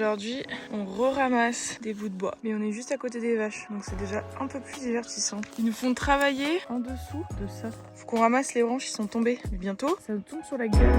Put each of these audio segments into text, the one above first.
Aujourd'hui, on re-ramasse des bouts de bois. Mais on est juste à côté des vaches, donc c'est déjà un peu plus divertissant. Ils nous font travailler en dessous de ça. Faut qu'on ramasse les branches, ils sont tombés. Mais bientôt, ça nous tombe sur la gueule.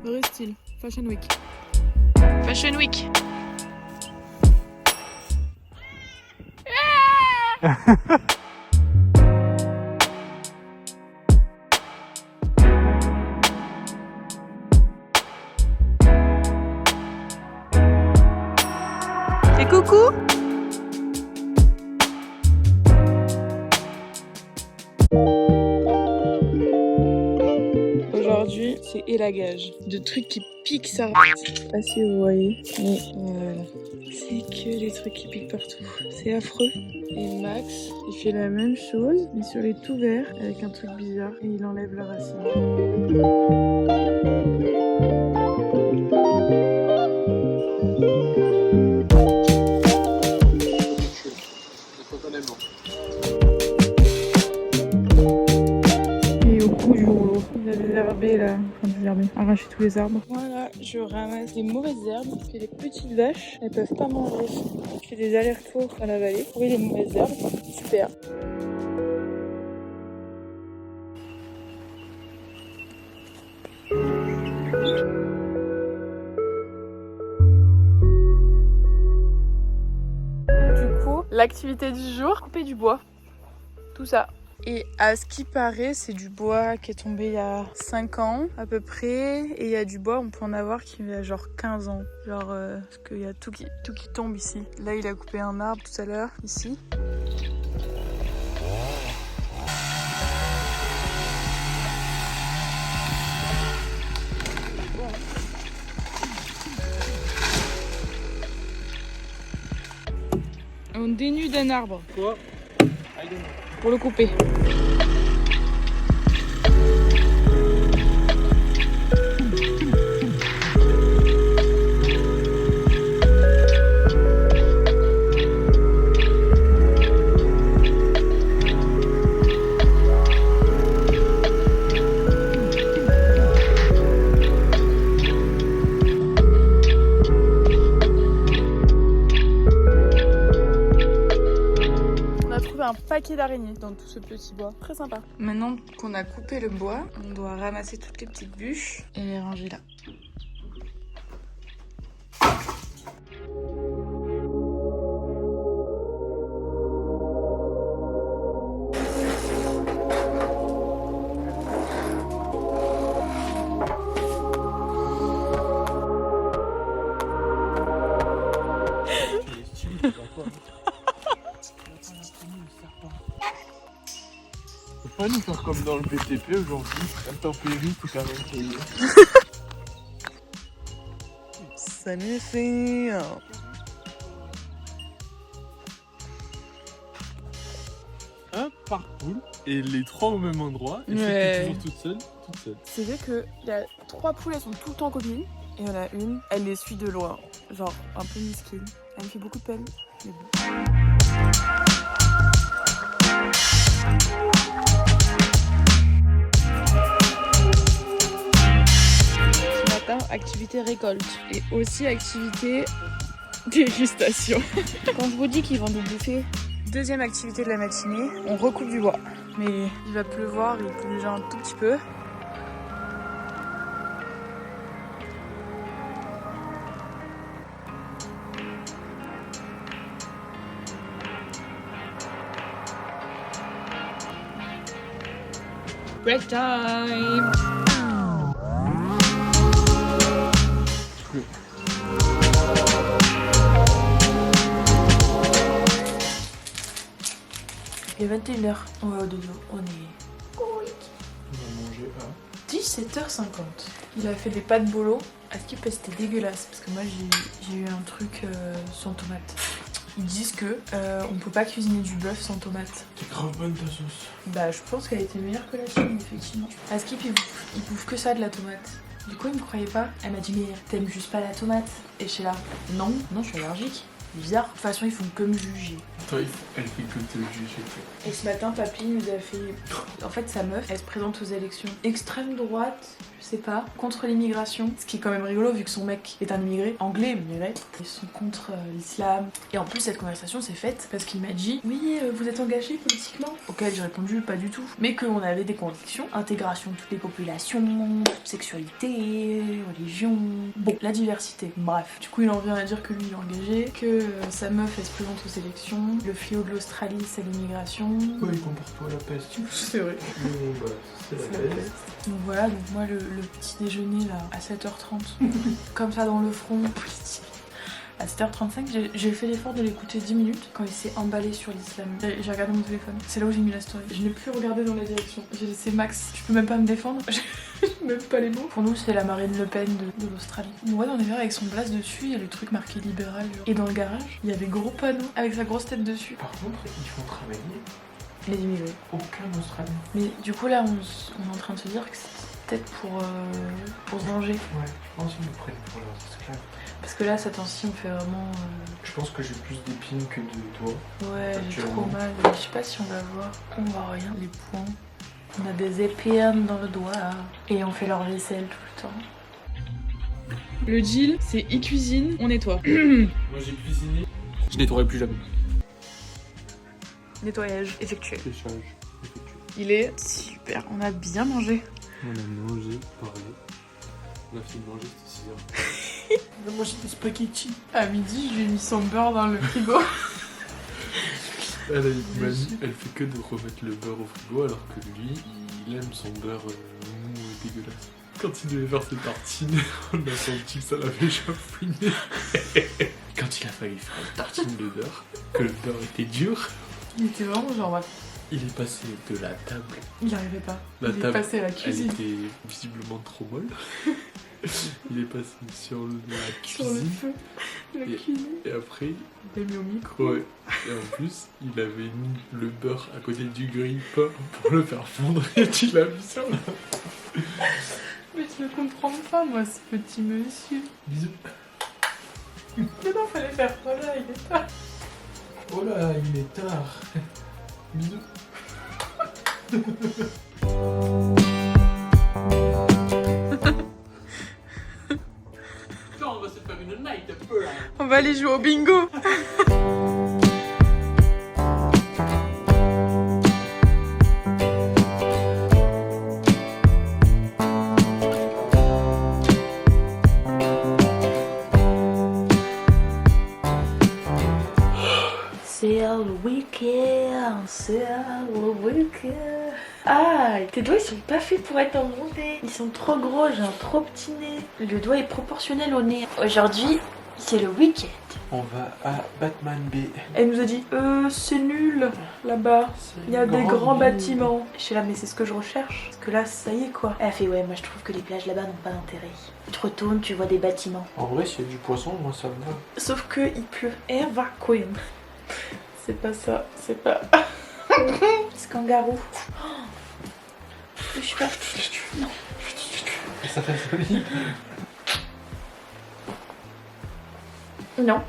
Vrai style, Fashion Week. Fashion Week. Et coucou. Aujourd'hui, c'est élagage. De trucs qui piquent ça. Je sais pas si vous voyez, mais voilà. C'est que des trucs qui piquent partout. C'est affreux. Et Max, il fait la même chose, mais sur les tout verts, avec un truc bizarre, et il enlève la racine. Et au bout du rouleau, il a désherbé là, enfin désherbé, arraché tous les arbres. Voilà, je ramasse les mauvaises herbes, parce que les petites vaches, elles peuvent pas manger. Je fais des allers-retours à la vallée, trouver les mauvaises herbes, super. Du coup, l'activité du jour, couper du bois. Tout ça. Et à ce qui paraît, c'est du bois qui est tombé il y a 5 ans à peu près. Et il y a du bois, on peut en avoir qui a genre 15 ans. Genre, parce qu'il y a tout qui tombe ici. Là, il a coupé un arbre tout à l'heure, ici. On dénude un arbre. Quoi? Pour le couper. Un paquet d'araignées dans tout ce petit bois, très sympa. Maintenant qu'on a coupé le bois, on doit ramasser toutes les petites bûches et les ranger là. Faut pas nous faire comme dans le BTP aujourd'hui, intempérie, tout à l'intérieur. Ça me fait... Un par poule, et les 3 au même endroit, et ouais. c'est toujours toute seule. C'est vrai qu'il y a 3 poules, elles sont tout le temps copines. Et il y en a une, elle les suit de loin. Genre, un peu mesquine. Elle me fait beaucoup de peine, mais bon. Activité récolte et aussi activité dégustation. Quand je vous dis qu'ils vont nous bouffer. Deuxième activité de la matinée, on recoupe du bois. Mais il va pleuvoir, il pleut déjà un tout petit peu. Break time! Il est 21h. On va au dodo. On est... On va manger à 17h50. Il a fait des pâtes bolo. À Skip, c'était dégueulasse parce que moi j'ai eu un truc sans tomate. Ils disent que on peut pas cuisiner du bœuf sans tomate. C'est grave bonne ta sauce. Bah je pense qu'elle était meilleure que la sienne effectivement. À Skip il bouffe que ça de la tomate. Du coup il me croyait pas. Elle m'a dit mais t'aimes juste pas la tomate? Et je suis là non, je suis allergique. Bizarre. De toute façon ils font que me juger. Toi elle fait que te juger. Et ce matin papy nous a fait... En fait sa meuf elle se présente aux élections. Extrême droite, je sais pas, contre l'immigration. Ce qui est quand même rigolo vu que son mec est un immigré, anglais immigré. Ils sont contre l'islam. Et en plus cette conversation s'est faite parce qu'il m'a dit oui vous êtes engagé politiquement? Auquel j'ai répondu pas du tout. Mais qu'on avait des convictions. Intégration de toutes les populations, sexualité, religion... Bon, la diversité, bref. Du coup il en vient à dire que lui il est engagé, que sa meuf elle se présente aux élections. Le fléau de l'Australie c'est l'immigration. Ouais, ils font pour toi la peste. C'est vrai. Bah, c'est la peste. Donc voilà, donc moi le petit déjeuner là à 7h30, comme ça dans le front, politique. À 7h35, j'ai fait l'effort de l'écouter 10 minutes quand il s'est emballé sur l'islam. J'ai regardé mon téléphone, c'est là où j'ai mis la story. Je n'ai plus regardé dans la direction. J'ai laissé Max, je peux même pas me défendre, j'ai même pas les mots. Pour nous, c'est la Marine Le Pen de l'Australie. On voit dans les verres avec son blast dessus, il y a le truc marqué libéral. Et dans le garage, il y a des gros panneaux avec sa grosse tête dessus. Par contre, ils font travailler Les immigrés. aucun Australien. Mais du coup là, on est en train de se dire que c'est peut-être pour se venger. Ouais, je pense qu'ils nous prennent pour leurs esclaves. Parce que là, ces temps-ci, on fait vraiment... Je pense que j'ai plus d'épines que de toi. Ouais, j'ai trop Actuellement. mal. Je sais pas si on va voir. On voit rien. Les points. On a des épines dans le doigt. Et on fait leur vaisselle tout le temps. Le deal, c'est y cuisine, on nettoie. Moi j'ai cuisiné. Je nettoierai plus jamais. Nettoyage effectué. Séchage effectué. Il est super. On a bien mangé. On a mangé, pareil. On a fini de manger, c'était 6h. On a mangé des spaghettis. À midi, je lui ai mis son beurre dans le frigo. Elle fait que de remettre le beurre au frigo alors que lui, il aime son beurre mou et dégueulasse. Quand il devait faire ses tartines, on a senti que ça l'avait chafouiné. Quand il a fallu faire une tartine de beurre, que le beurre était dur, Il était vraiment genre... il est passé de la table. Il arrivait pas. La Il est table, passé à la elle cuisine. était visiblement trop molle. Il est passé sur la Sur le cuisine. feu. La Et- cuisine. Et après, Il l'a mis au micro. ouais. Et en plus, il avait mis le beurre à côté du grille-pain pour le faire fondre et tu l'as mis sur la... Mais je ne comprends pas, moi, ce petit monsieur. Bisous. Mais non, fallait faire. Voilà, il est tard. Oh là, il est tard. Bisous. On va se faire une night un peu là. On va aller jouer au bingo. C'est le week-end, c'est le week-end. Ah, tes doigts ils sont pas faits pour être enrondés. Ils sont trop gros, j'ai un trop petit nez. Le doigt est proportionnel au nez. Aujourd'hui, c'est le week-end. On va à Batman B. Elle nous a dit, c'est nul là-bas. Il y a des grands bâtiments. Je suis là, mais c'est ce que je recherche. Parce que là, ça y est quoi. Elle a fait, ouais, moi je trouve que les plages là-bas n'ont pas d'intérêt. Tu te retournes, tu vois des bâtiments. En vrai, s'il y a du poisson, moi ça me va. Sauf que il pleut. Eva Queen. C'est pas ça, c'est pas. C'est kangaroo. Je sais pas. Non. Ça fait joli. Non.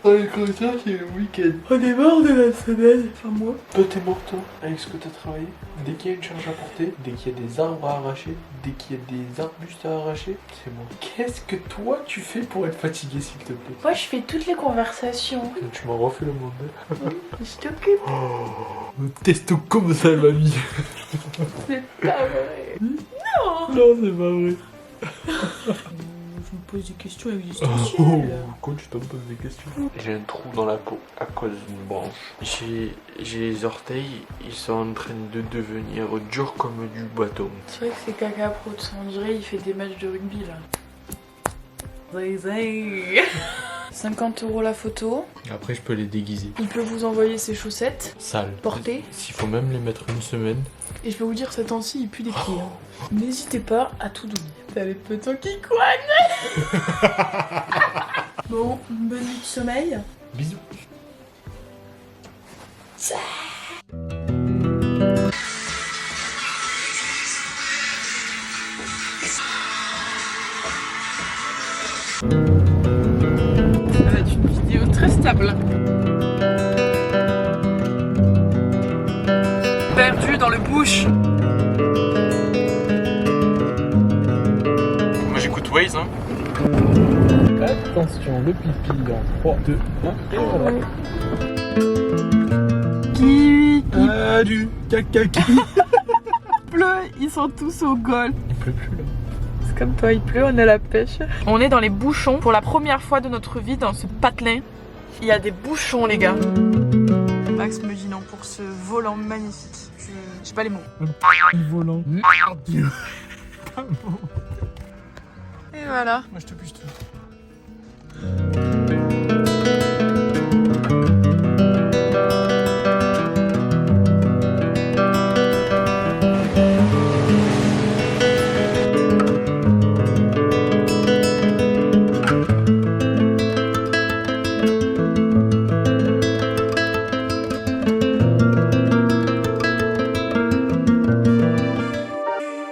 Ouais, comme ça, c'est le week-end. On est mort de la semaine. Enfin, moi. Toi, t'es mort, toi, avec ce que t'as travaillé. Dès qu'il y a une charge à porter, dès qu'il y a des arbres à arracher, dès qu'il y a des arbustes à arracher, c'est moi. Qu'est-ce que toi, tu fais pour être fatigué, s'il te plaît? Moi, je fais toutes les conversations. Tu m'as refait le monde. Je t'occupe. Oh, testo comme ça, mamie. C'est pas vrai. Non. Non, c'est pas vrai. Je me pose des questions Oh, existentielles. quand tu t'en poses des questions. J'ai un trou dans la peau à cause d'une branche. J'ai les orteils, ils sont en train de devenir durs comme du bâton. C'est vrai que c'est caca prout. On dirait il fait des matchs de rugby là. Zay, zay. 50 € la photo. Après, je peux les déguiser. Il peut vous envoyer ses chaussettes Sales. portées. S'il faut même les mettre une semaine. Et je peux vous dire, ce temps-ci, il pue des pieds. Hein. N'hésitez pas à tout donner. T'as les petons qui coignent. Bon, une bonne nuit de sommeil. Bisous. Ça va être une vidéo très stable. Perdu dans le bush. Moi j'écoute Waze hein. Attention, le pipi en 3, 2, 1 et voilà. Kiwi, Ah du caca qui pleut, ils sont tous au golf. Il pleut plus là. C'est comme toi, il pleut, on est à la pêche. On est dans les bouchons pour la première fois de notre vie dans ce patelin. Il y a des bouchons les gars. Max me dit non pour ce volant magnifique. J'ai pas les mots. Volant. Merde. Et voilà. Moi je te buse tout.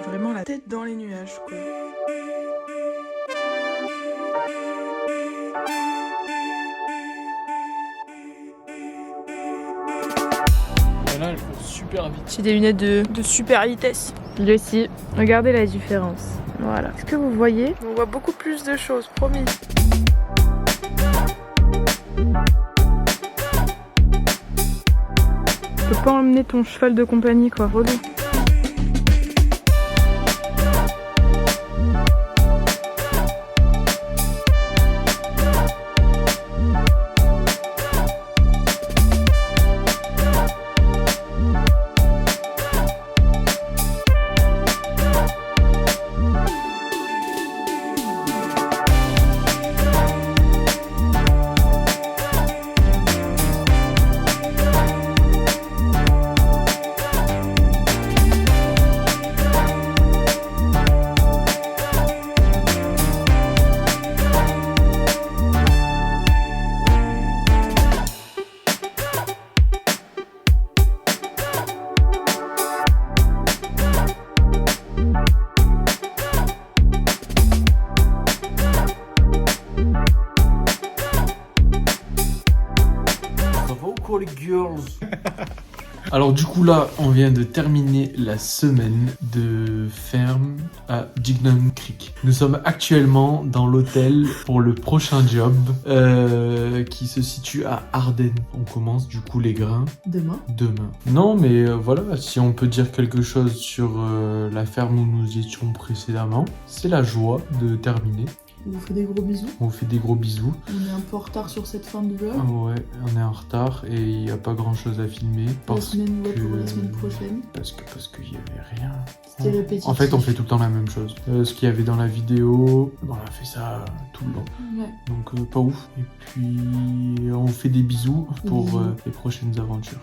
Vraiment la tête dans les nuages quoi. Là, elle court super vite. J'ai des lunettes de super vitesse. Lui aussi, regardez la différence. Voilà. Est-ce que vous voyez? On voit beaucoup plus de choses, promis. Tu peux pas emmener ton cheval de compagnie quoi, relou. Les girls. Alors du coup là on vient de terminer la semaine de ferme à Dignam Creek. Nous sommes actuellement dans l'hôtel pour le prochain job qui se situe à Ardennes. On commence du coup les grains Demain. Non mais voilà, si on peut dire quelque chose sur la ferme où nous étions précédemment, c'est la joie de terminer. On vous fait des gros bisous. On vous fait des gros bisous. On est un peu en retard sur cette fin de vlog. Ouais, on est en retard et il n'y a pas grand chose à filmer. La semaine pour la semaine prochaine. Parce qu'il n'y avait rien. C'était répétitif. En fait, on fait tout le temps la même chose. Ce qu'il y avait dans la vidéo, on a fait ça tout le long. Ouais. Donc pas ouf. Et puis on vous fait des bisous pour les prochaines aventures.